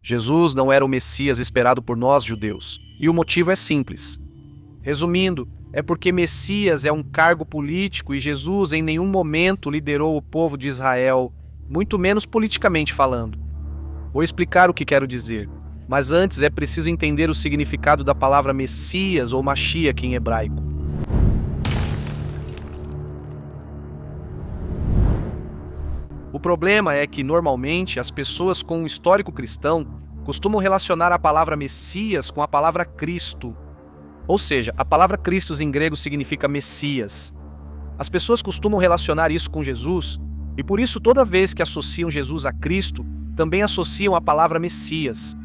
Jesus não era o Messias esperado por nós, judeus, e o motivo é simples. Resumindo, é porque Messias é um cargo político e Jesus em nenhum momento liderou o povo de Israel, muito menos politicamente falando. Vou explicar o que quero dizer, mas antes é preciso entender o significado da palavra Messias ou Mashiach em hebraico. O problema é que, normalmente, as pessoas com um histórico cristão costumam relacionar a palavra Messias com a palavra Cristo. Ou seja, a palavra Cristo em grego significa Messias. As pessoas costumam relacionar isso com Jesus, e por isso toda vez que associam Jesus a Cristo, também associam a palavra Messias.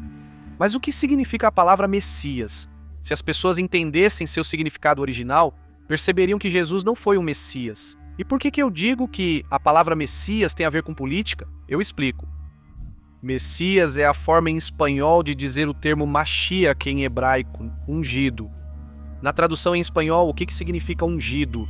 Mas o que significa a palavra Messias? Se as pessoas entendessem seu significado original, perceberiam que Jesus não foi um Messias. E por que eu digo que a palavra Messias tem a ver com política? Eu explico. Messias é a forma em espanhol de dizer o termo Mashiach em hebraico, ungido. Na tradução em espanhol, o que significa ungido?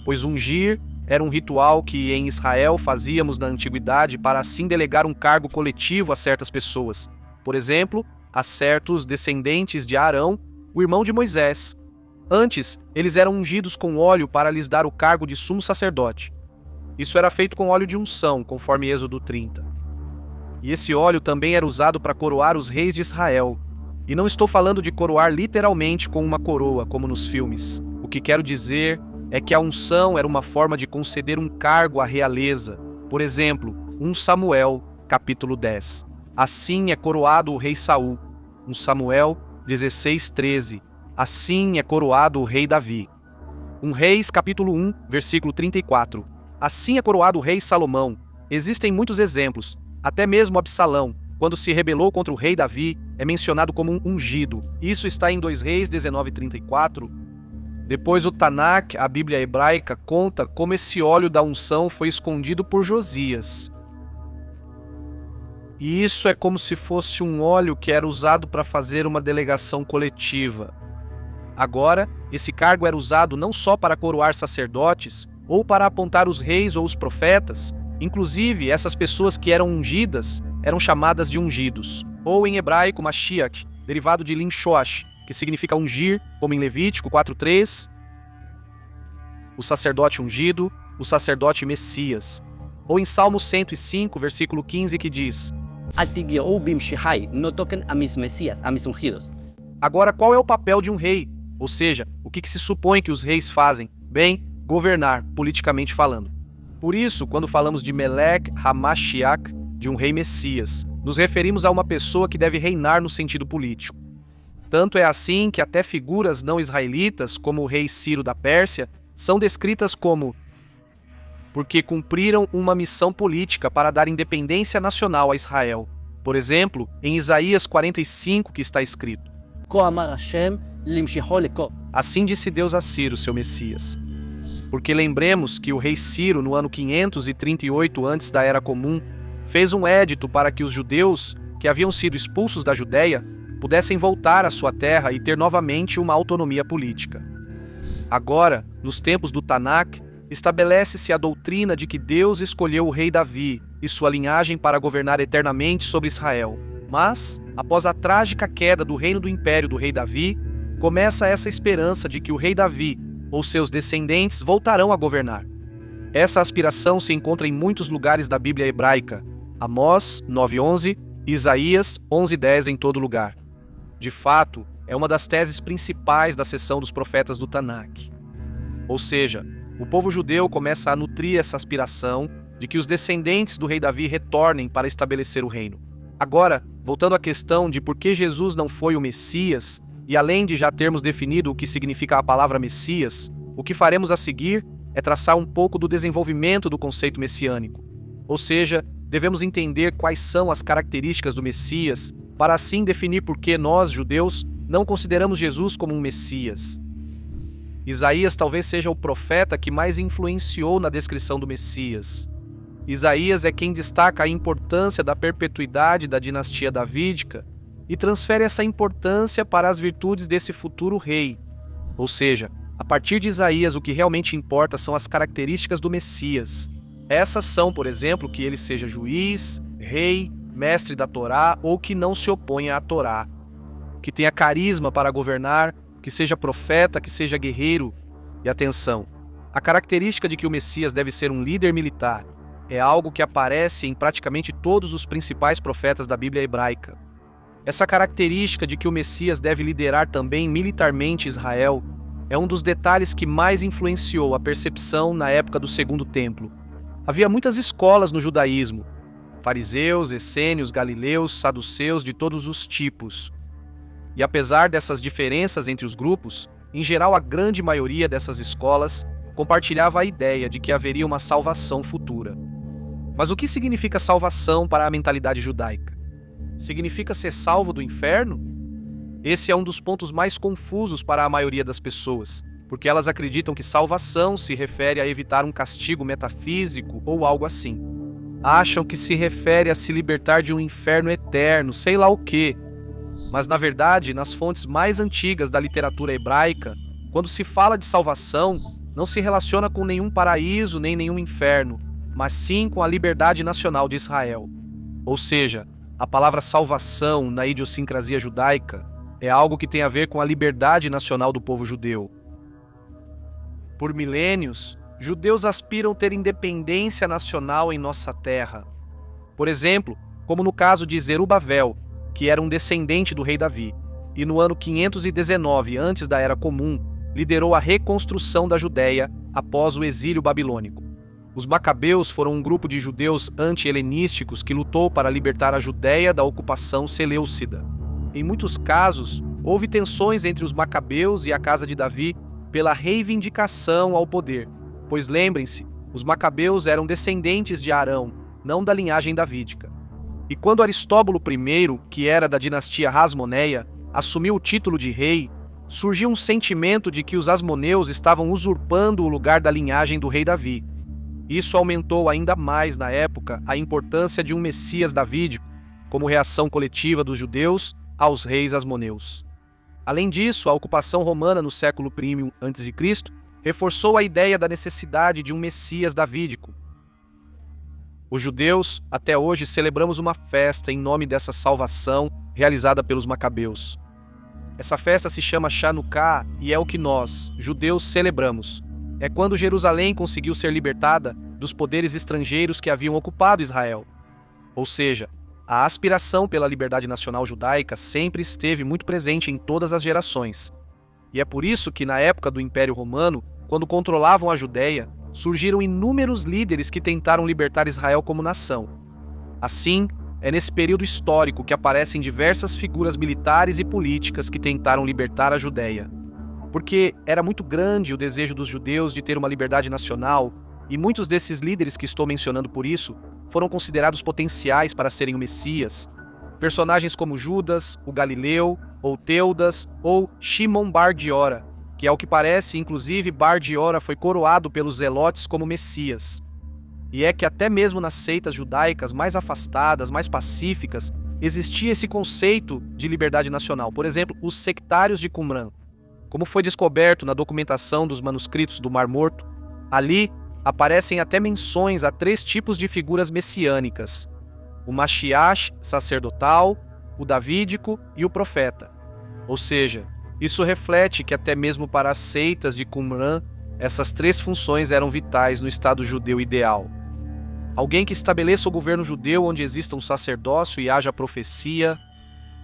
Pois ungir era um ritual que em Israel fazíamos na antiguidade para assim delegar um cargo coletivo a certas pessoas. Por exemplo, a certos descendentes de Arão, o irmão de Moisés. Antes, eles eram ungidos com óleo para lhes dar o cargo de sumo sacerdote. Isso era feito com óleo de unção, conforme Êxodo 30. E esse óleo também era usado para coroar os reis de Israel. E não estou falando de coroar literalmente com uma coroa, como nos filmes. O que quero dizer é que a unção era uma forma de conceder um cargo à realeza. Por exemplo, 1 Samuel, capítulo 10. Assim é coroado o rei Saul. 1 Samuel 16:13. Assim é coroado o rei Davi. 1 Reis, capítulo 1, versículo 34. Assim é coroado o rei Salomão. Existem muitos exemplos. Até mesmo Absalão, quando se rebelou contra o rei Davi, é mencionado como um ungido. Isso está em 2 Reis 19:34. Depois o Tanakh, a Bíblia hebraica, conta como esse óleo da unção foi escondido por Josias. E isso é como se fosse um óleo que era usado para fazer uma delegação coletiva. Agora, esse cargo era usado não só para coroar sacerdotes, ou para apontar os reis ou os profetas. Inclusive, essas pessoas que eram ungidas eram chamadas de ungidos, ou em hebraico, Mashiach, derivado de Linshoash, que significa ungir, como em Levítico 4:3, o sacerdote ungido, o sacerdote Messias. Ou em Salmo 105, versículo 15, que diz: no toquen a mis Messias, a mis ungidos. Agora, qual é o papel de um rei? Ou seja, o que se supõe que os reis fazem? Bem, governar, politicamente falando. Por isso, quando falamos de Melech HaMashiach, de um rei Messias, nos referimos a uma pessoa que deve reinar no sentido político. Tanto é assim que até figuras não israelitas, como o rei Ciro da Pérsia, são descritas como porque cumpriram uma missão política para dar independência nacional a Israel. Por exemplo, em Isaías 45, que está escrito: Assim disse Deus a Ciro, seu Messias. Porque lembremos que o rei Ciro, no ano 538 antes da Era Comum, fez um édito para que os judeus, que haviam sido expulsos da Judéia, pudessem voltar à sua terra e ter novamente uma autonomia política. Agora, nos tempos do Tanakh, estabelece-se a doutrina de que Deus escolheu o rei Davi e sua linhagem para governar eternamente sobre Israel. Mas, após a trágica queda do reino do império do rei Davi, começa essa esperança de que o rei Davi ou seus descendentes voltarão a governar. Essa aspiração se encontra em muitos lugares da Bíblia hebraica, Amós 9:11 e Isaías 11:10 em todo lugar. De fato, é uma das teses principais da seção dos profetas do Tanakh. Ou seja, o povo judeu começa a nutrir essa aspiração de que os descendentes do rei Davi retornem para estabelecer o reino. Agora, voltando à questão de por que Jesus não foi o Messias, e além de já termos definido o que significa a palavra Messias, o que faremos a seguir é traçar um pouco do desenvolvimento do conceito messiânico. Ou seja, devemos entender quais são as características do Messias, para assim definir por que nós, judeus, não consideramos Jesus como um Messias. Isaías talvez seja o profeta que mais influenciou na descrição do Messias. Isaías é quem destaca a importância da perpetuidade da dinastia davídica e transfere essa importância para as virtudes desse futuro rei. Ou seja, a partir de Isaías, o que realmente importa são as características do Messias. Essas são, por exemplo, que ele seja juiz, rei, mestre da Torá ou que não se oponha à Torá, que tenha carisma para governar, que seja profeta, que seja guerreiro. E atenção, a característica de que o Messias deve ser um líder militar é algo que aparece em praticamente todos os principais profetas da Bíblia hebraica. Essa característica de que o Messias deve liderar também militarmente Israel é um dos detalhes que mais influenciou a percepção na época do Segundo Templo. Havia muitas escolas no judaísmo, fariseus, essênios, galileus, saduceus de todos os tipos. E apesar dessas diferenças entre os grupos, em geral a grande maioria dessas escolas compartilhava a ideia de que haveria uma salvação futura. Mas o que significa salvação para a mentalidade judaica? Significa ser salvo do inferno? Esse é um dos pontos mais confusos para a maioria das pessoas, porque elas acreditam que salvação se refere a evitar um castigo metafísico ou algo assim. Acham que se refere a se libertar de um inferno eterno, sei lá o quê. Mas, na verdade, nas fontes mais antigas da literatura hebraica, quando se fala de salvação, não se relaciona com nenhum paraíso nem nenhum inferno, mas sim com a liberdade nacional de Israel. Ou seja, a palavra salvação na idiosincrasia judaica é algo que tem a ver com a liberdade nacional do povo judeu. Por milênios, judeus aspiram ter independência nacional em nossa terra. Por exemplo, como no caso de Zerubabel, que era um descendente do rei Davi, e no ano 519 antes da Era Comum, liderou a reconstrução da Judéia após o exílio babilônico. Os Macabeus foram um grupo de judeus anti-helenísticos que lutou para libertar a Judéia da ocupação seleucida. Em muitos casos, houve tensões entre os Macabeus e a casa de Davi pela reivindicação ao poder, pois lembrem-se, os Macabeus eram descendentes de Arão, não da linhagem davídica. E quando Aristóbulo I, que era da dinastia Hasmoneia, assumiu o título de rei, surgiu um sentimento de que os asmoneus estavam usurpando o lugar da linhagem do rei Davi. Isso aumentou ainda mais na época a importância de um Messias davídico, como reação coletiva dos judeus aos reis asmoneus. Além disso, a ocupação romana no século I a.C. reforçou a ideia da necessidade de um Messias davídico. Os judeus, até hoje, celebramos uma festa em nome dessa salvação realizada pelos Macabeus. Essa festa se chama Chanukah e é o que nós, judeus, celebramos. É quando Jerusalém conseguiu ser libertada dos poderes estrangeiros que haviam ocupado Israel. Ou seja, a aspiração pela liberdade nacional judaica sempre esteve muito presente em todas as gerações. E é por isso que, na época do Império Romano, quando controlavam a Judéia, surgiram inúmeros líderes que tentaram libertar Israel como nação. Assim, é nesse período histórico que aparecem diversas figuras militares e políticas que tentaram libertar a Judéia. Porque era muito grande o desejo dos judeus de ter uma liberdade nacional, e muitos desses líderes que estou mencionando por isso foram considerados potenciais para serem o Messias. Personagens como Judas, o Galileu, ou Teudas, ou Shimon Bar Giora, que ao que parece, inclusive, Bar Giora foi coroado pelos zelotes como Messias. E é que até mesmo nas seitas judaicas mais afastadas, mais pacíficas, existia esse conceito de liberdade nacional. Por exemplo, os sectários de Qumran. Como foi descoberto na documentação dos manuscritos do Mar Morto, ali aparecem até menções a 3 tipos de figuras messiânicas: o Mashiach sacerdotal, o davídico e o profeta. Ou seja, isso reflete que até mesmo para as seitas de Qumran, essas 3 funções eram vitais no Estado judeu ideal. Alguém que estabeleça o governo judeu onde exista um sacerdócio e haja profecia.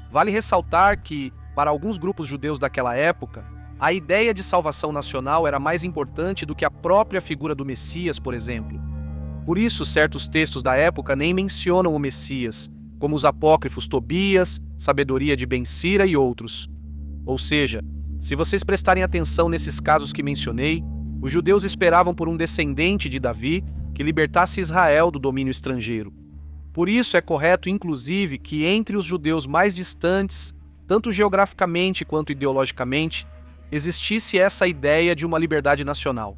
Vale ressaltar que, para alguns grupos judeus daquela época, a ideia de salvação nacional era mais importante do que a própria figura do Messias, por exemplo. Por isso, certos textos da época nem mencionam o Messias, como os apócrifos Tobias, Sabedoria de Ben-Sira e outros. Ou seja, se vocês prestarem atenção nesses casos que mencionei, os judeus esperavam por um descendente de Davi que libertasse Israel do domínio estrangeiro. Por isso é correto, inclusive, que entre os judeus mais distantes, tanto geograficamente quanto ideologicamente, existisse essa ideia de uma liberdade nacional.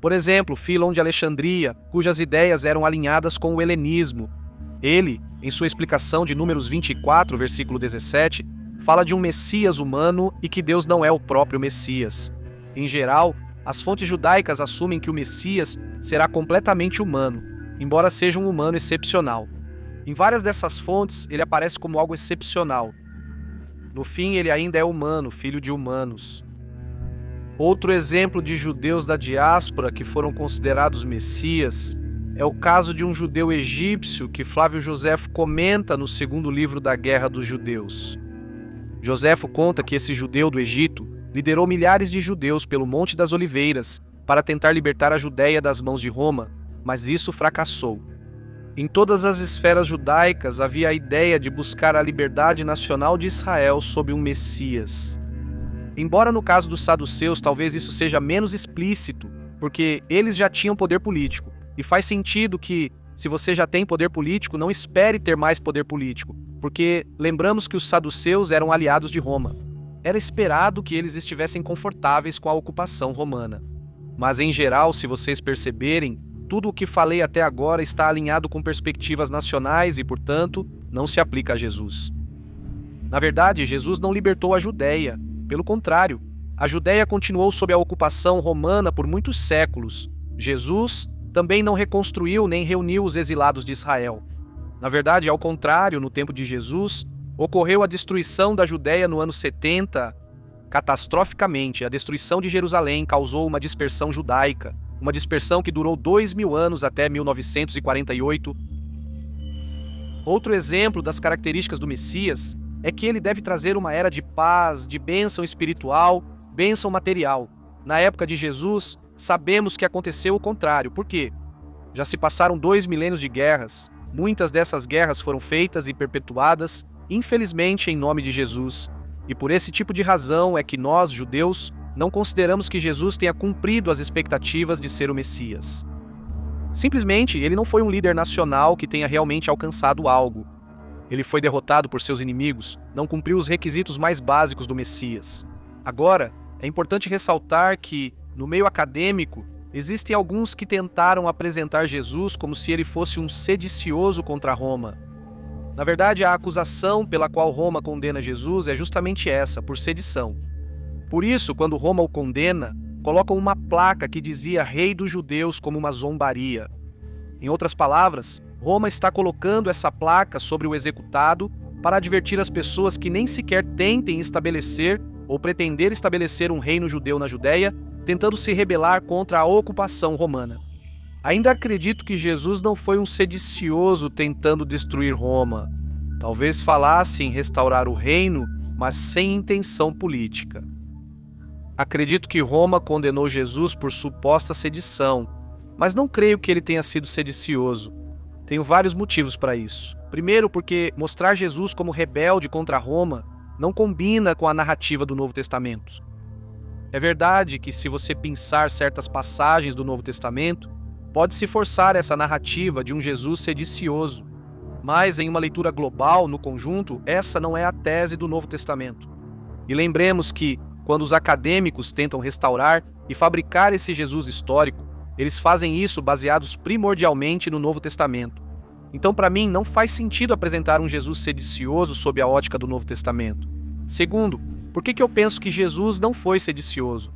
Por exemplo, Filon de Alexandria, cujas ideias eram alinhadas com o helenismo. Ele, em sua explicação de Números 24, versículo 17, fala de um Messias humano e que Deus não é o próprio Messias. Em geral, as fontes judaicas assumem que o Messias será completamente humano, embora seja um humano excepcional. Em várias dessas fontes, ele aparece como algo excepcional. No fim, ele ainda é humano, filho de humanos. Outro exemplo de judeus da diáspora que foram considerados messias é o caso de um judeu egípcio que Flávio Joséfo comenta no segundo livro da Guerra dos Judeus. Joséfo conta que esse judeu do Egito liderou milhares de judeus pelo Monte das Oliveiras para tentar libertar a Judéia das mãos de Roma, mas isso fracassou. Em todas as esferas judaicas havia a ideia de buscar a liberdade nacional de Israel sob um Messias. Embora no caso dos saduceus talvez isso seja menos explícito, porque eles já tinham poder político, e faz sentido que, se você já tem poder político, não espere ter mais poder político, porque lembramos que os saduceus eram aliados de Roma. Era esperado que eles estivessem confortáveis com a ocupação romana. Mas em geral, se vocês perceberem, tudo o que falei até agora está alinhado com perspectivas nacionais e, portanto, não se aplica a Jesus. Na verdade, Jesus não libertou a Judéia. Pelo contrário, a Judéia continuou sob a ocupação romana por muitos séculos. Jesus também não reconstruiu nem reuniu os exilados de Israel. Na verdade, ao contrário, no tempo de Jesus, ocorreu a destruição da Judéia no ano 70. Catastroficamente, a destruição de Jerusalém causou uma dispersão judaica, uma dispersão que durou 2000 anos até 1948. Outro exemplo das características do Messias é que ele deve trazer uma era de paz, de bênção espiritual, bênção material. Na época de Jesus, sabemos que aconteceu o contrário. Por quê? Já se passaram 2 milênios de guerras. Muitas dessas guerras foram feitas e perpetuadas, infelizmente, em nome de Jesus. E por esse tipo de razão é que nós, judeus, não consideramos que Jesus tenha cumprido as expectativas de ser o Messias. Simplesmente, ele não foi um líder nacional que tenha realmente alcançado algo. Ele foi derrotado por seus inimigos, não cumpriu os requisitos mais básicos do Messias. Agora, é importante ressaltar que, no meio acadêmico, existem alguns que tentaram apresentar Jesus como se ele fosse um sedicioso contra Roma. Na verdade, a acusação pela qual Roma condena Jesus é justamente essa, por sedição. Por isso, quando Roma o condena, colocam uma placa que dizia Rei dos Judeus como uma zombaria. Em outras palavras, Roma está colocando essa placa sobre o executado para advertir as pessoas que nem sequer tentem estabelecer ou pretender estabelecer um reino judeu na Judéia, tentando se rebelar contra a ocupação romana. Ainda acredito que Jesus não foi um sedicioso tentando destruir Roma. Talvez falasse em restaurar o reino, mas sem intenção política. Acredito que Roma condenou Jesus por suposta sedição, mas não creio que ele tenha sido sedicioso. Tenho vários motivos para isso. Primeiro, porque mostrar Jesus como rebelde contra Roma não combina com a narrativa do Novo Testamento. É verdade que, se você pensar certas passagens do Novo Testamento, pode-se forçar essa narrativa de um Jesus sedicioso. Mas, em uma leitura global, no conjunto, essa não é a tese do Novo Testamento. E lembremos que, quando os acadêmicos tentam restaurar e fabricar esse Jesus histórico, eles fazem isso baseados primordialmente no Novo Testamento. Então, para mim, não faz sentido apresentar um Jesus sedicioso sob a ótica do Novo Testamento. Segundo, por que eu penso que Jesus não foi sedicioso?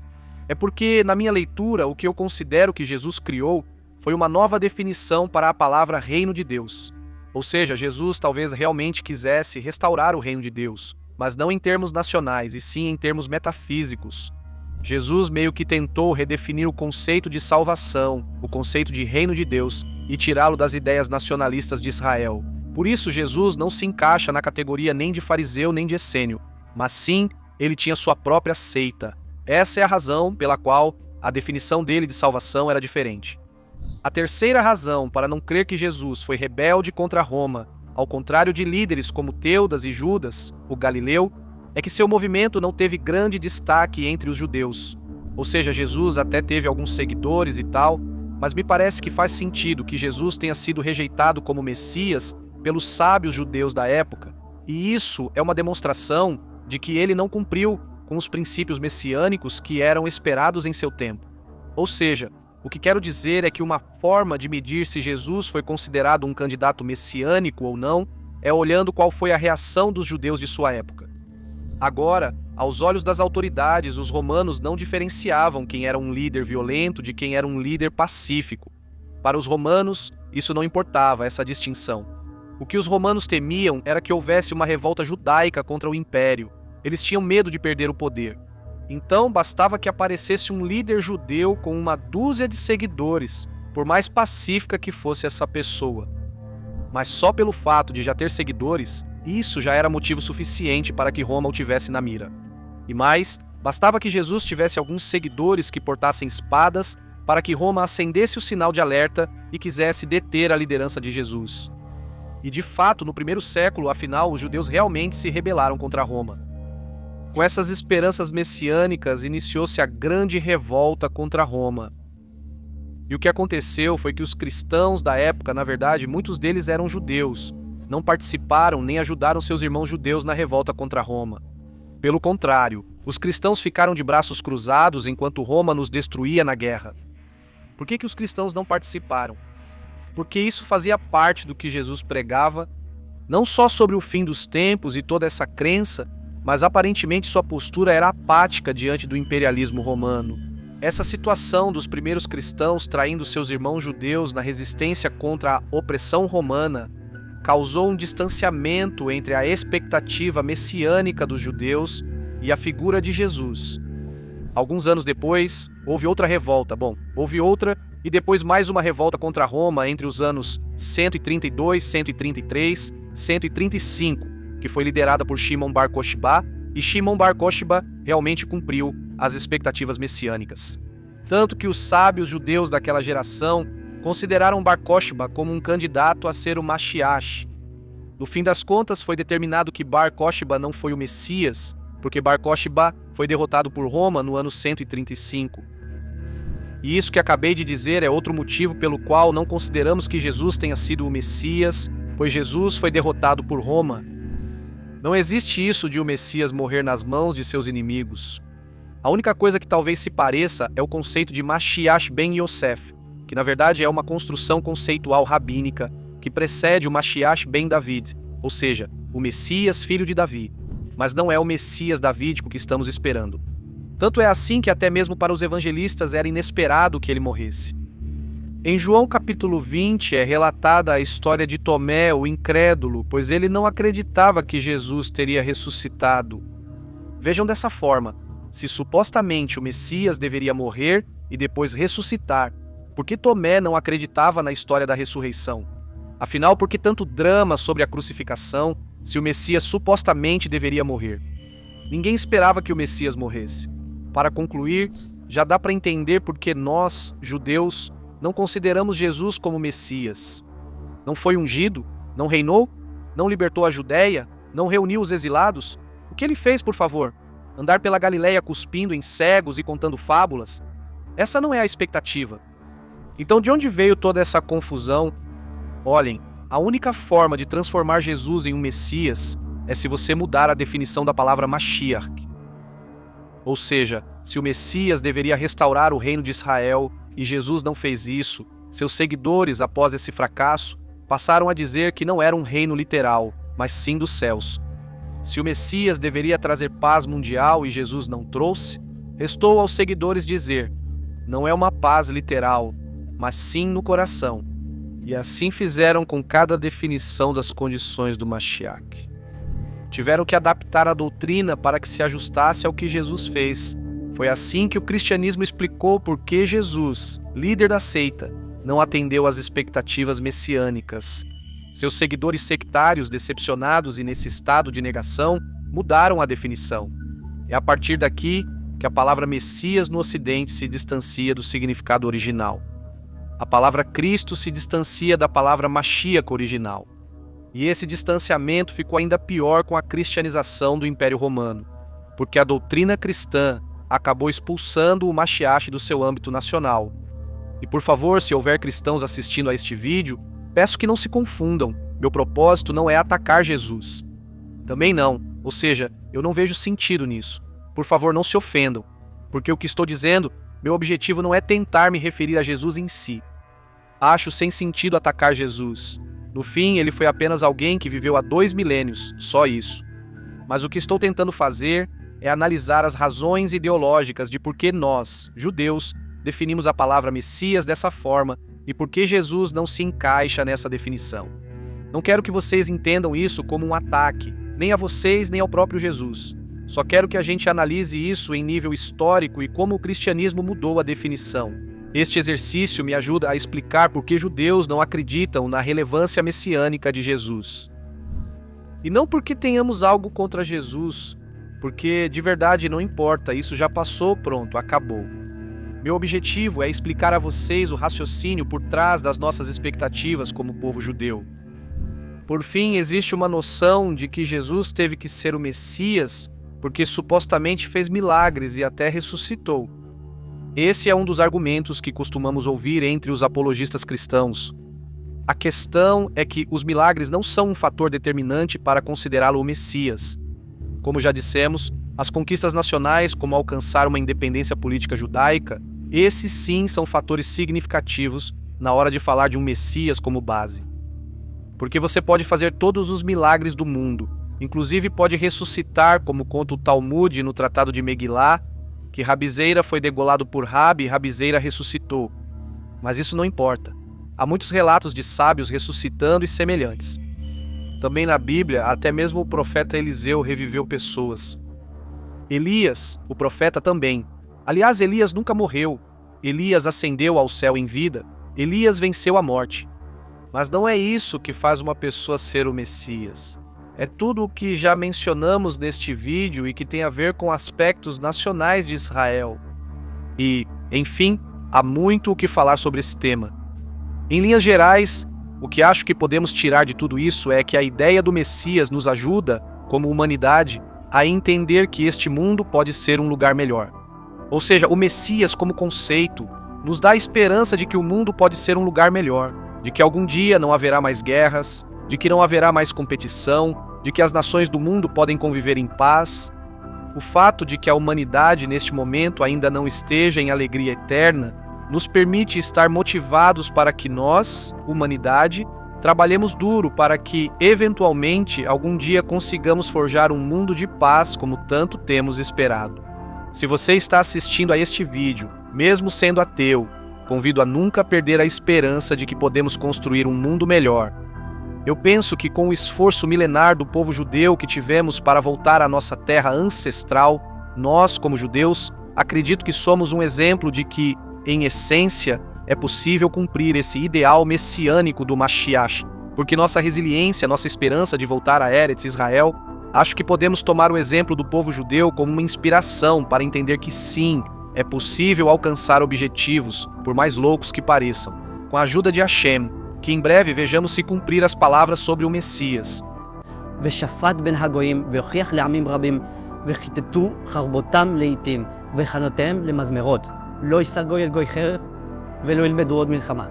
É porque, na minha leitura, o que eu considero que Jesus criou foi uma nova definição para a palavra reino de Deus. Ou seja, Jesus talvez realmente quisesse restaurar o reino de Deus, mas não em termos nacionais, e sim em termos metafísicos. Jesus meio que tentou redefinir o conceito de salvação, o conceito de reino de Deus, e tirá-lo das ideias nacionalistas de Israel. Por isso, Jesus não se encaixa na categoria nem de fariseu nem de essênio, mas sim, ele tinha sua própria seita. Essa é a razão pela qual a definição dele de salvação era diferente. A terceira razão para não crer que Jesus foi rebelde contra Roma, ao contrário de líderes como Teudas e Judas, o Galileu, é que seu movimento não teve grande destaque entre os judeus. Ou seja, Jesus até teve alguns seguidores e tal, mas me parece que faz sentido que Jesus tenha sido rejeitado como Messias pelos sábios judeus da época, e isso é uma demonstração de que ele não cumpriu com os princípios messiânicos que eram esperados em seu tempo. Ou seja, o que quero dizer é que uma forma de medir se Jesus foi considerado um candidato messiânico ou não é olhando qual foi a reação dos judeus de sua época. Agora, aos olhos das autoridades, os romanos não diferenciavam quem era um líder violento de quem era um líder pacífico. Para os romanos, isso não importava, essa distinção. O que os romanos temiam era que houvesse uma revolta judaica contra o império. Eles tinham medo de perder o poder. Então, bastava que aparecesse um líder judeu com uma dúzia de seguidores, por mais pacífica que fosse essa pessoa. Mas só pelo fato de já ter seguidores, isso já era motivo suficiente para que Roma o tivesse na mira. E mais, bastava que Jesus tivesse alguns seguidores que portassem espadas para que Roma acendesse o sinal de alerta e quisesse deter a liderança de Jesus. E de fato, no primeiro século, afinal, os judeus realmente se rebelaram contra Roma. Com essas esperanças messiânicas, iniciou-se a grande revolta contra Roma. E o que aconteceu foi que os cristãos da época, na verdade, muitos deles eram judeus, não participaram nem ajudaram seus irmãos judeus na revolta contra Roma. Pelo contrário, os cristãos ficaram de braços cruzados enquanto Roma nos destruía na guerra. Por que os cristãos não participaram? Porque isso fazia parte do que Jesus pregava, não só sobre o fim dos tempos e toda essa crença, mas aparentemente sua postura era apática diante do imperialismo romano. Essa situação dos primeiros cristãos traindo seus irmãos judeus na resistência contra a opressão romana causou um distanciamento entre a expectativa messiânica dos judeus e a figura de Jesus. Alguns anos depois, houve outra revolta. Houve outra e depois mais uma revolta contra Roma entre os anos 132, 133, 135, que foi liderada por Shimon Bar Kokhba, e Shimon Bar Kokhba realmente cumpriu as expectativas messiânicas. Tanto que os sábios judeus daquela geração consideraram Bar Kokhba como um candidato a ser o Mashiach. No fim das contas, foi determinado que Bar Kokhba não foi o Messias, porque Bar Kokhba foi derrotado por Roma no ano 135. E isso que acabei de dizer é outro motivo pelo qual não consideramos que Jesus tenha sido o Messias, pois Jesus foi derrotado por Roma. Não existe isso de o Messias morrer nas mãos de seus inimigos. A única coisa que talvez se pareça é o conceito de Mashiach ben Yosef, que na verdade é uma construção conceitual rabínica que precede o Mashiach ben David, ou seja, o Messias filho de Davi, mas não é o Messias davídico que estamos esperando. Tanto é assim que até mesmo para os evangelistas era inesperado que ele morresse. Em João capítulo 20 é relatada a história de Tomé, o incrédulo, pois ele não acreditava que Jesus teria ressuscitado. Vejam dessa forma, se supostamente o Messias deveria morrer e depois ressuscitar, por que Tomé não acreditava na história da ressurreição? Afinal, por que tanto drama sobre a crucificação, se o Messias supostamente deveria morrer? Ninguém esperava que o Messias morresse. Para concluir, já dá para entender por que nós, judeus, não consideramos Jesus como Messias. Não foi ungido? Não reinou? Não libertou a Judéia? Não reuniu os exilados? O que ele fez, por favor? Andar pela Galileia cuspindo em cegos e contando fábulas? Essa não é a expectativa. Então, de onde veio toda essa confusão? Olhem, a única forma de transformar Jesus em um Messias é se você mudar a definição da palavra Mashiach. Ou seja, se o Messias deveria restaurar o reino de Israel e Jesus não fez isso, seus seguidores, após esse fracasso, passaram a dizer que não era um reino literal, mas sim dos céus. Se o Messias deveria trazer paz mundial e Jesus não trouxe, restou aos seguidores dizer: não é uma paz literal, mas sim no coração. E assim fizeram com cada definição das condições do Mashiach. Tiveram que adaptar a doutrina para que se ajustasse ao que Jesus fez. Foi assim que o cristianismo explicou por que Jesus, líder da seita, não atendeu às expectativas messiânicas. Seus seguidores sectários, decepcionados e nesse estado de negação, mudaram a definição. É a partir daqui que a palavra Messias no Ocidente se distancia do significado original. A palavra Cristo se distancia da palavra Mashiach original. E esse distanciamento ficou ainda pior com a cristianização do Império Romano, porque a doutrina cristã acabou expulsando o Mashiach do seu âmbito nacional. E por favor, se houver cristãos assistindo a este vídeo, peço que não se confundam. Meu propósito não é atacar Jesus. Também não, ou seja, eu não vejo sentido nisso. Por favor, não se ofendam, porque o que estou dizendo, meu objetivo não é tentar me referir a Jesus em si. Acho sem sentido atacar Jesus. No fim, ele foi apenas alguém que viveu há 2 milênios, só isso. Mas o que estou tentando fazer é analisar as razões ideológicas de por que nós, judeus, definimos a palavra Messias dessa forma e por que Jesus não se encaixa nessa definição. Não quero que vocês entendam isso como um ataque, nem a vocês, nem ao próprio Jesus. Só quero que a gente analise isso em nível histórico e como o cristianismo mudou a definição. Este exercício me ajuda a explicar por que judeus não acreditam na relevância messiânica de Jesus. E não porque tenhamos algo contra Jesus, porque de verdade não importa, isso já passou, pronto, acabou. Meu objetivo é explicar a vocês o raciocínio por trás das nossas expectativas como povo judeu. Por fim, existe uma noção de que Jesus teve que ser o Messias porque supostamente fez milagres e até ressuscitou. Esse é um dos argumentos que costumamos ouvir entre os apologistas cristãos. A questão é que os milagres não são um fator determinante para considerá-lo o Messias. Como já dissemos, as conquistas nacionais, como alcançar uma independência política judaica, esses sim são fatores significativos na hora de falar de um Messias como base. Porque você pode fazer todos os milagres do mundo, inclusive pode ressuscitar, como conta o Talmud no Tratado de Megilá, que Rabizeira foi degolado por Rabi e Rabizeira ressuscitou. Mas isso não importa. Há muitos relatos de sábios ressuscitando e semelhantes. Também na Bíblia, até mesmo o profeta Eliseu reviveu pessoas. Elias, o profeta também. Aliás, Elias nunca morreu. Elias ascendeu ao céu em vida. Elias venceu a morte. Mas não é isso que faz uma pessoa ser o Messias. É tudo o que já mencionamos neste vídeo e que tem a ver com aspectos nacionais de Israel. E, enfim, há muito o que falar sobre esse tema. Em linhas gerais, o que acho que podemos tirar de tudo isso é que a ideia do Messias nos ajuda, como humanidade, a entender que este mundo pode ser um lugar melhor. Ou seja, o Messias como conceito nos dá a esperança de que o mundo pode ser um lugar melhor, de que algum dia não haverá mais guerras, de que não haverá mais competição, de que as nações do mundo podem conviver em paz. O fato de que a humanidade neste momento ainda não esteja em alegria eterna nos permite estar motivados para que nós, humanidade, trabalhemos duro para que, eventualmente, algum dia consigamos forjar um mundo de paz como tanto temos esperado. Se você está assistindo a este vídeo, mesmo sendo ateu, convido a nunca perder a esperança de que podemos construir um mundo melhor. Eu penso que com o esforço milenar do povo judeu que tivemos para voltar à nossa terra ancestral, nós, como judeus, acredito que somos um exemplo de que, em essência, é possível cumprir esse ideal messiânico do Mashiach, porque nossa resiliência, nossa esperança de voltar a Eretz Israel, acho que podemos tomar o exemplo do povo judeu como uma inspiração para entender que sim, é possível alcançar objetivos, por mais loucos que pareçam, com a ajuda de Hashem, que em breve vejamos se cumprir as palavras sobre o Messias. ושפט בין הגויים, והוכיח לעמים רבים, וכיתתו חרבותם לעתים, וחנותיהם למזמרות. לא יישא גוי אל גוי חרב, ולא ילמדו עוד מלחמה.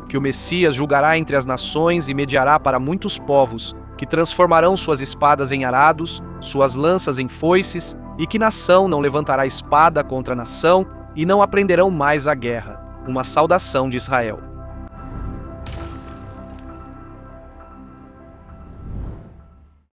Que o Messias julgará entre as nações e mediará para muitos povos, que transformarão suas espadas em arados, suas lanças em foices, e que nação não levantará espada contra nação, e não aprenderão mais a guerra. Uma saudação de Israel.